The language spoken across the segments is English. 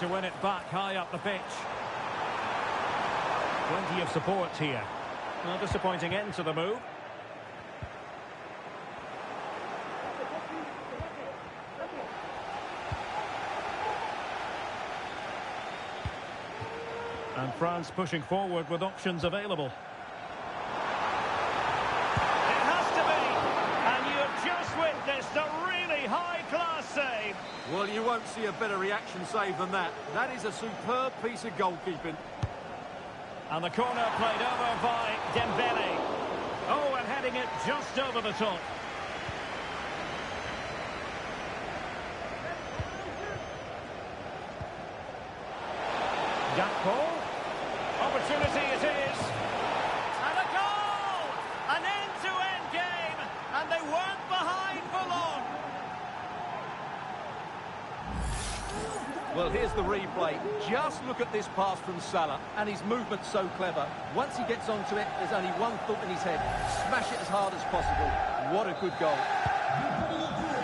to win it back high up the pitch. Plenty of support here. Well, disappointing end to the move. And France pushing forward with options available. It has to be! And you've just witnessed a really high-class save. Well, you won't see a better reaction save than that. That is a superb piece of goalkeeping. And the corner played over by Dembele. Oh, and heading it just over the top. Gakpo. Opportunity it is. And a goal! An end-to-end game, and they weren't behind for long. Well, here's the replay. Just look at this pass from Salah, and his movement's so clever. Once he gets onto it, there's only one thought in his head. Smash it as hard as possible. What a good goal.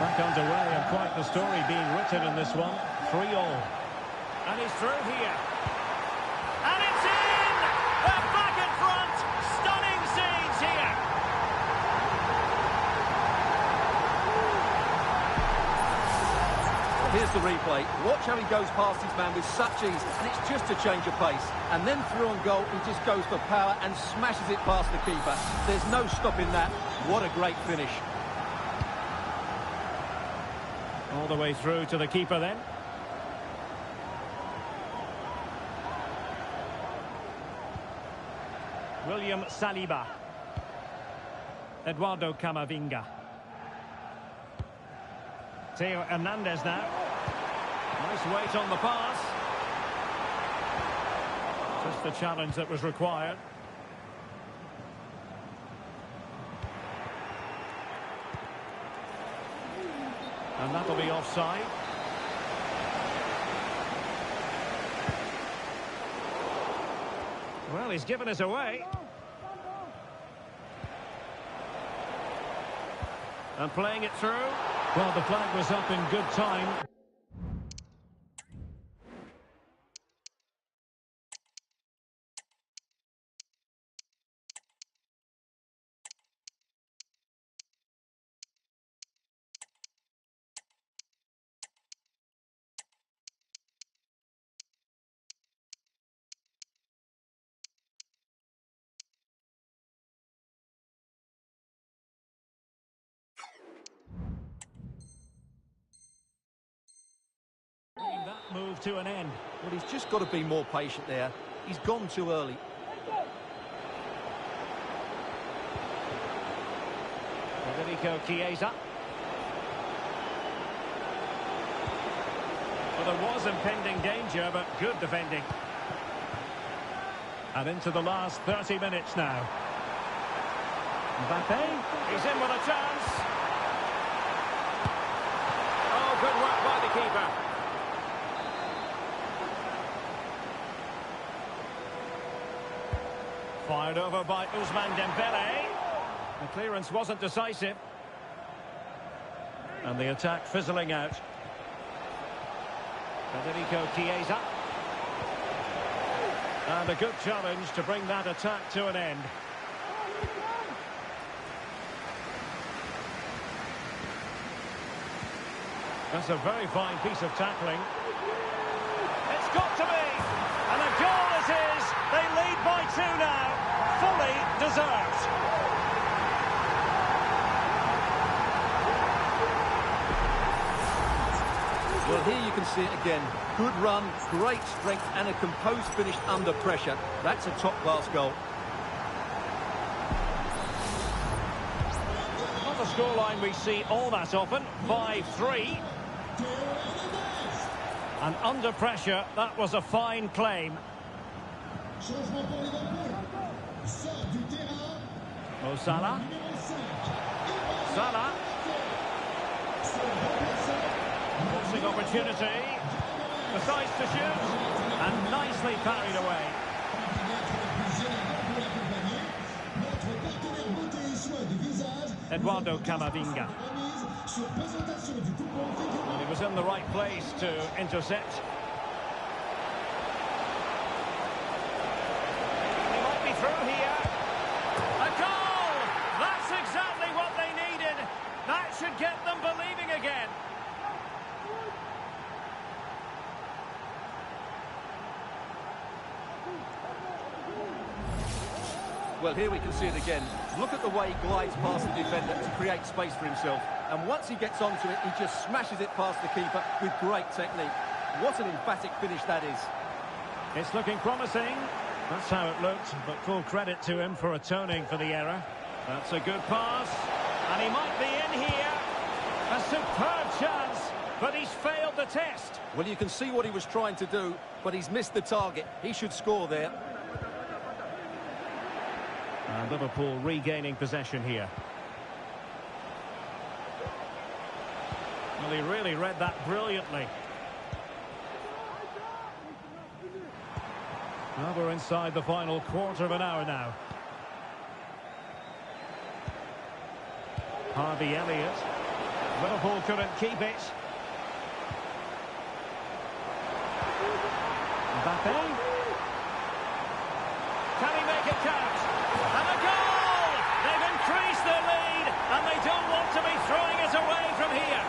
Back underway, and quite the story being written in this one. 3-3. And he's through here. And it's in! They're back in front! Stunning scenes here! Here's the replay. Watch how he goes past his man with such ease, and it's just a change of pace. And then through on goal, he just goes for power and smashes it past the keeper. There's no stopping that. What a great finish. All the way through to the keeper then. William Saliba. Eduardo Camavinga. Theo Hernandez now. Nice weight on the pass. Just the challenge that was required. And that'll be offside. Well, he's given us away. And playing it through. Well, the flag was up in good time. That move to an end. Well, he's just got to be more patient there. He's gone too early. Federico Chiesa. Well, there was impending danger, but good defending. And into the last 30 minutes now. Mbappe. He's in with a chance. Oh, good work by the keeper. Fired over by Ousmane Dembele. The clearance wasn't decisive. And the attack fizzling out. Federico Chiesa. And a good challenge to bring that attack to an end. That's a very fine piece of tackling. It's got to be! And a goal it is! They lead by 2 now. Fully deserved. Well, here you can see it again. Good run, great strength, and a composed finish under pressure. That's a top-class goal. Not a scoreline we see all that often. 5-3. And under pressure, that was a fine claim. Mo Salah. Salah. Forcing opportunity. Decides to shoot. And nicely parried away. Eduardo Camavinga. And he was in the right place to intercept. through here. A goal! That's exactly what they needed. That should get them believing again. Well, here we can see it again. Look at the way he glides past the defender to create space for himself. And once he gets onto it, he just smashes it past the keeper with great technique. What an emphatic finish that is. It's looking promising. That's how it looked, but full credit to him for atoning for the error. That's a good pass. And he might be in here. A superb chance, but he's failed the test. Well, you can see what he was trying to do, but he's missed the target. He should score there. And Liverpool regaining possession here. Well, he really read that brilliantly. Well, we're inside the final quarter of an hour now. Harvey Elliott. Liverpool couldn't keep it. Mbappe. Can he make it count? And a goal! They've increased their lead, and they don't want to be throwing it away from here.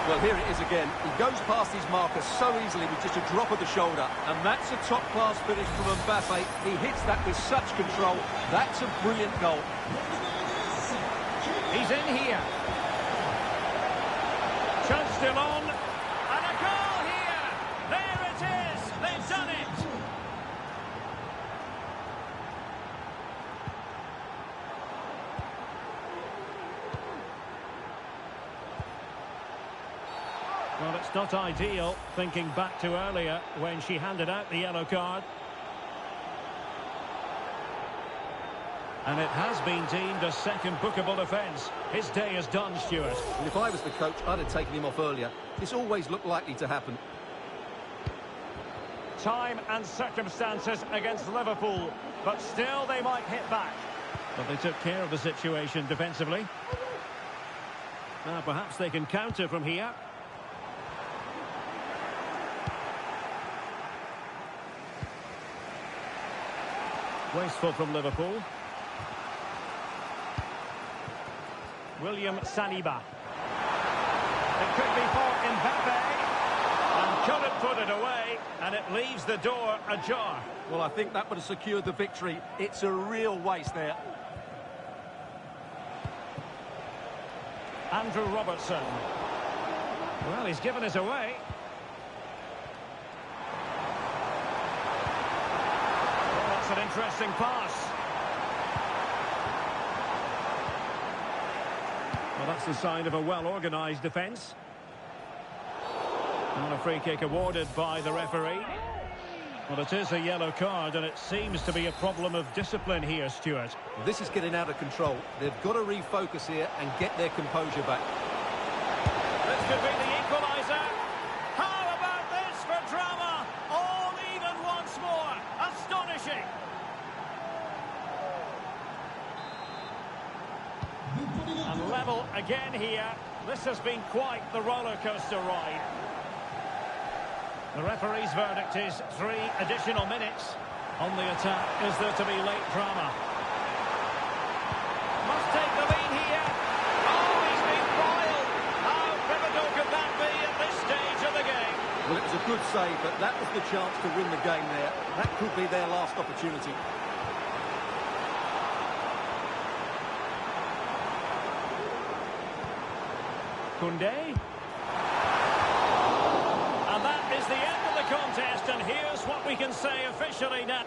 Well, here it is again. He goes past his marker so easily with just a drop of the shoulder. And that's a top-class finish from Mbappe. He hits that with such control. That's a brilliant goal. He's in here. Chance still on. And a goal here. There it is. They've done it. Well, it's not ideal, thinking back to earlier when she handed out the yellow card. And it has been deemed a second bookable offence. His day is done, Stuart. And if I was the coach, I'd have taken him off earlier. This always looked likely to happen. Time and circumstances against Liverpool, but still they might hit back. But they took care of the situation defensively. Now perhaps they can counter from here. Wasteful from Liverpool. William Saliba. It could be for Mbappe. And couldn't put it away. And it leaves the door ajar. Well, I think that would have secured the victory. It's a real waste there. Andrew Robertson. Well, he's given it away. Well, that's an interesting pass. Well, that's the sign of a well-organised defence. And a free kick awarded by the referee. Well, it is a yellow card, and it seems to be a problem of discipline here, Stuart. Well, this is getting out of control. They've got to refocus here and get their composure back. This could be the equaliser. How about this for drama? All even once more. Astonishing. And level again here. This has been quite the roller coaster ride. The referee's verdict is 3 additional minutes. On the attack, is there to be late drama? Must take the lead here. Oh, he's been foiled. How pivotal could that be at this stage of the game? Well, it was a good save, but that was the chance to win the game there. That could be their last opportunity. Koundé. And that is the end of the contest, and here's what we can say officially now.